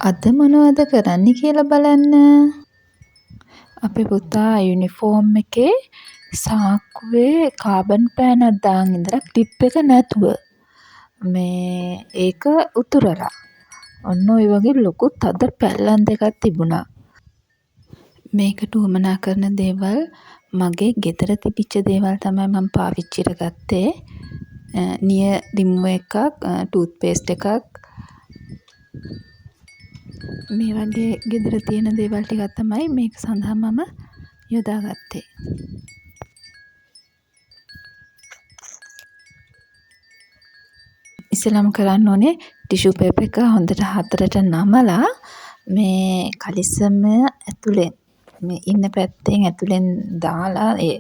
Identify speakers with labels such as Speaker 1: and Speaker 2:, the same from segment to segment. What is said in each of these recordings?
Speaker 1: අද මොනවද කරන්න කියලා බලන්න. අපේ පුතා යුනිෆෝම් එකේ සාක්කුවේ කාබන් පෑනක් දාන් ඉඳලා ක්ලිප් එක නැතුව ඒක උතුරලා. ඔන්න ඔය වගේ ලොකු තද පැල්ලම් දෙකක් තිබුණා. මේකට උවමනා කරන දේවල් මගේ ගෙදර තිබිච්ච දේවල් තමයි මම පාවිච්චිට ගත්තේ. නිය රිමූවර් එකක්, ටූත් පේස්ට් එකක්, මේ වගේ ගෙදර තියෙන දේවල් ටිකක් තමයි මේක සඳහා මම යොදාගත්තේ. ඉස්සෙල්ලාම කරන්න ඕනේ ටිෂු පේපර් එක හොඳට හතරට නමලා මේ කලිසම ඇතුලෙන් මේ ඉන්න පැත්තෙන් ඇතුලෙන් දාලා ඒ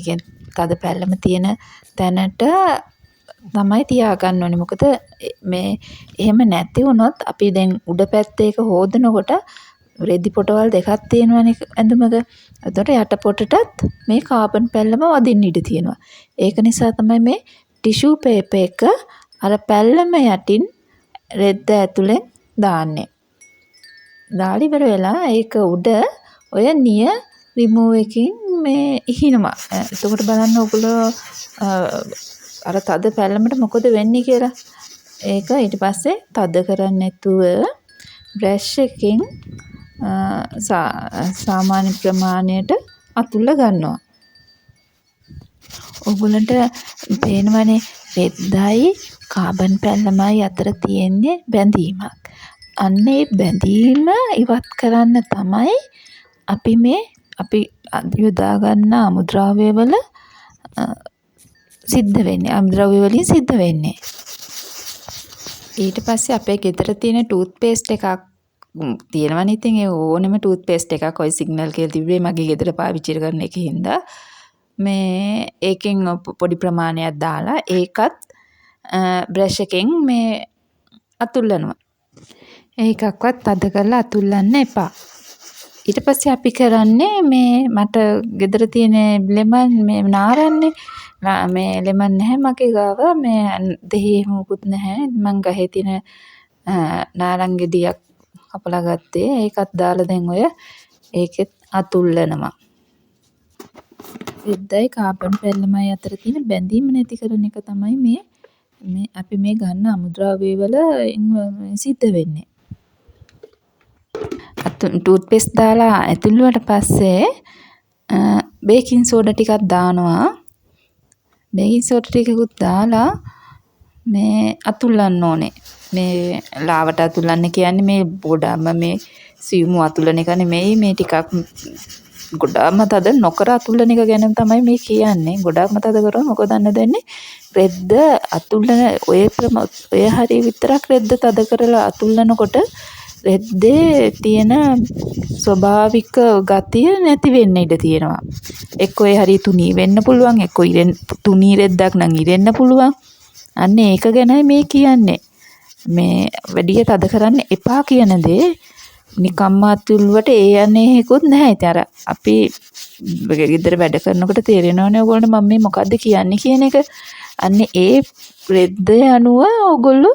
Speaker 1: කියන්නේ තද පැල්ලම තියෙන තැනට තමයි තියාගන්න ඕනේ. මොකද මේ එහෙම නැති වුණොත් අපි දැන් උඩ පැත්තේ එක හොදනකොට රෙදි පොටවල් දෙකක් තියෙනවනේ ඇඳුමක. එතකොට යට පොටටත් මේ කාබන් පැල්ලම වදින්න ඉඩ තියෙනවා. ඒක නිසා තමයි මේ ටිෂු පේපර් එක අර පැල්ලම යටින් රෙද්ද ඇතුලෙන් දාන්නේ. දාලා ඉවර වෙලා ඒක උඩ ඔය නිය රිමූවර් එකකින් මේ ඉහිනවා. එතකොට බලන්න ඔයගොල්ලෝ අර තද පැල්ලමට මොකද වෙන්නේ කියලා. ඒක ඊට පස්සේ තද කරන්නේ නැතුව බ්‍රෂ් එකකින් සාමාන්‍ය ප්‍රමාණයට අතුල්ලා ගන්නවා. ඔයගොල්ලන්ට පේනවනේ රෙද්දයි කාබන් පැල්ලමයි අතර තියෙන්නේ බැඳීමක්. අන්න ඒ බැඳීම ඉවත් කරන්න තමයි අපි යොදා ගන්න අමුද්‍රව්‍ය වල සිද්ධ වෙන්නේ. අමුද්‍රව්‍ය වලින් සිද්ධ වෙන්නේ. ඊට පස්සේ අපේ ගෙදර තියෙන ටූත් පේස්ට් එකක් තියෙනවනේ. ඉතින් ඒ ඕනෙම ටූත් පේස්ට් එකක් ඔය සිග්නල් කියලා තිබ්බේ මගේ ගෙදර පාවිච්චි කරන එකකින්ද මේ ඒකෙන් පොඩි ප්‍රමාණයක් දාලා ඒකත් බ්‍රෂ් එකෙන් මේ අතුල්ලනවා. ඒකක්වත් තද කරලා අතුල්ලන්න එපා. ඊට පස්සේ අපි කරන්නේ මට ගෙදර තියෙන ලෙමන් මේ නාරන්නේ මේ ලෙමන් නැහැ මගේ ගාව. මේ දෙහි මොකුත් නැහැ. මං ගහේ තියෙන නාරං ගෙඩියක් කපලා ගත්තේ. ඒකත් දාලා දැන් ඔය ඒකෙත් අතුල්ලනවා. රෙද්දයි කාබන් පැල්ලමයි අතර තියෙන බැඳීම නැති කරන එක තමයි මේ අපි මේ ගන්න අමුද්‍රව්‍ය වල සිද්ධ වෙන්නේ. ටූත් පේස්ට් දාලා ඇතුළුවට පස්සේ බේකින් සෝඩා ටිකක් දානවා. බේකින් සෝඩා ටිකකුත් දාලා මේ අතුල්ලන්න ඕනේ. මේ ලාවට අතුල්ලන්න කියන්නේ මේ ගොඩාම මේ සියුම් අතුල්ලන එක නෙමෙයි. මේ ටිකක් ගොඩාම තද නොකර අතුල්ලන එක ගැන තමයි මේ කියන්නේ. ගොඩාක්ම තද කරොත් මොකද දන්නේ? රෙද්ද අතුල්ලන ඔය හරිය විතරක් රෙද්ද තද කරලා අතුල්ලනකොට රෙද්දේ තියෙන ස්වභාවික ගතිය නැති වෙන්න ඉඩ තියෙනවා. එක්කෝ ඒ හරිය තුනී වෙන්න පුළුවන්. එක්කෝ තුනී රෙද්දක් නම් ඉරෙන්න පුළුවන්. අන්න ඒක ගැනයි මේ කියන්නේ. මේ වැඩි තද කරන්න එපා කියන දේ නිකම්ම අතුල්වට යන්නේ හේකුත් නැහැ. ඉතින් අර අපි ගෙදර වැඩ කරනකොට තේරෙනවනේ ඔයගොල්ලන්ට මම මේ මොකද්ද කියන්නේ කියන එක. අන්න ඒ රෙද්ද අනුව ඔයගොල්ලෝ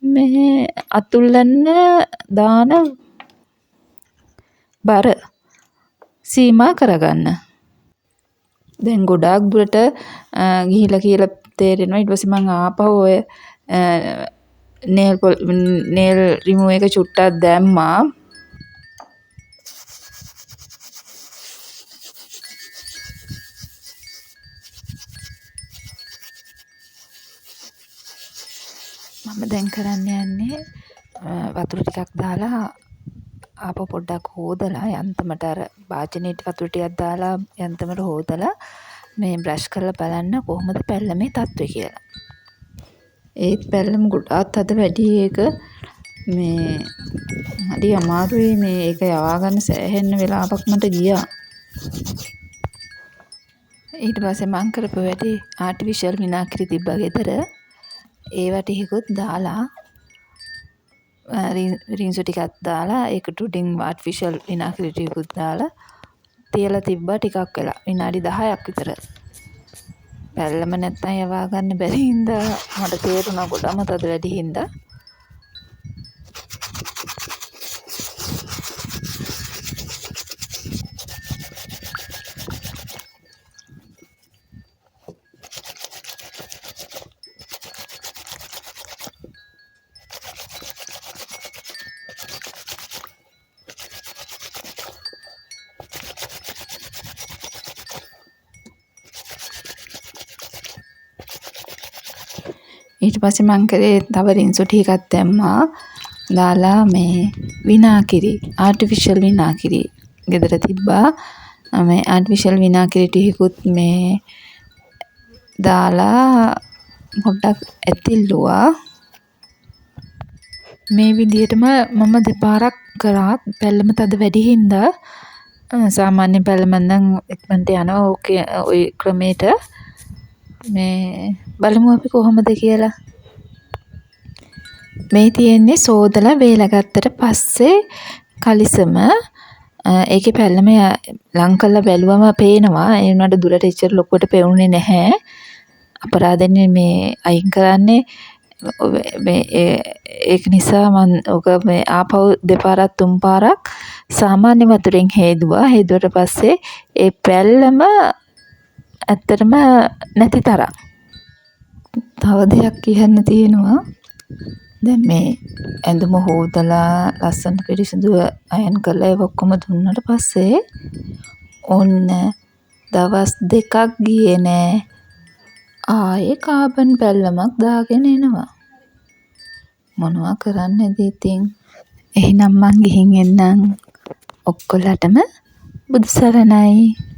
Speaker 1: මේ අතුල්ලන්න දාන බර සීමා කරගන්න. දැන් ගොඩාක් දුරට ගිහිලා කියලා තේරෙනවා. ඊට පස්සේ මම ආපහු ඔය නේල් රිමූවර් එක චුට්ටක් දැම්මා. මම දැන් කරන්න යන්නේ වතුර ටිකක් දාලා ආපහු පොඩ්ඩක් හොදලා යන්තමට අර වාචනේට වතුර ටිකක් දාලා යන්තමට හොදලා මේ බ්‍රෂ් කරලා බලන්න කොහොමද පැල්ලමේ තත්ත්වය කියලා. ඒත් පැල්ලම ගොඩාක් තද වැඩි. ඒක මේ හරි අමාරුයි. මේ ඒක යවා ගන්න සෑහෙන්න වෙලාවක් මට ගියා. ඊට පස්සේ මං කරපු වැඩි ආටිෆිෂල් විනාගිරි තිබ්බා ගෙදර. ඒවා ටිකකුත් දාලා රින්සු ටිකක් දාලා ඒකට උඩින් ආටිෆිෂල් විනාගිරි ටිකකුත් දාලා තියලා තිබ්බා ටිකක් වෙලා විනාඩි 10ක් විතර. පැල්ලම නැත්තම් යවා ගන්න බැරි හින්දා මට තේරුණා ගොඩම තද වැඩි හින්දා ඊට පස්සේ මං කරේ තව රින්සු ටිකක් දැම්මා. දාලා මේ විනාකිරි ආටිෆිෂල් විනාකිරි ගෙදර තිබ්බා. මේ ආටිෆිෂල් විනාකිරි ටිකකුත් මේ දාලා පොඩ්ඩක් ඇතිල්ලුවා. මේ විදිහටම මම දෙපාරක් කරා. පැල්ලම තද වැඩි හින්දා සාමාන්‍ය පැල්ලම නම් ඉක්මනට යනවා. ඕකේ ওই ක්‍රමයට මේ බලමු අපි කොහොමද කියලා. මේ තියෙන්නේ සෝදලා වේලා ගත්තට පස්සේ කලිසම ඒකේ පැල්ලම ලං කරලා බැලුවම පේනවා. ඒ වුණාට දුරට ඉච්චර ලොකුවට පෙවුනේ නැහැ. අපරාධෙන්නේ මේ අයින් කරන්නේ මේ ඒක නිසා මම ඔක මේ ආපහු දෙපාරක් තුන් පාරක් සාමාන්‍ය වතුරෙන් හේදුවා. හේදුවට පස්සේ ඒ පැල්ලම ඇත්තටම නැති තරම්. තව දෙයක් කියන්න තියෙනවා. දැන් මේ ඇඳුම හොදලා ලස්සන පිරිසිදුව අයන් කරලා ඒක ඔක්කොම දුන්නට පස්සේ ඔන්න දවස් 2ක් ගියේ නෑ. ආයේ කාබන් පැල්ලමක් දාගෙන එනවා. මොනවා කරන්නද ඉතින්? එහෙනම් මං ගිහින් එන්නම්. ඔක්කොලටම බුදු සරණයි.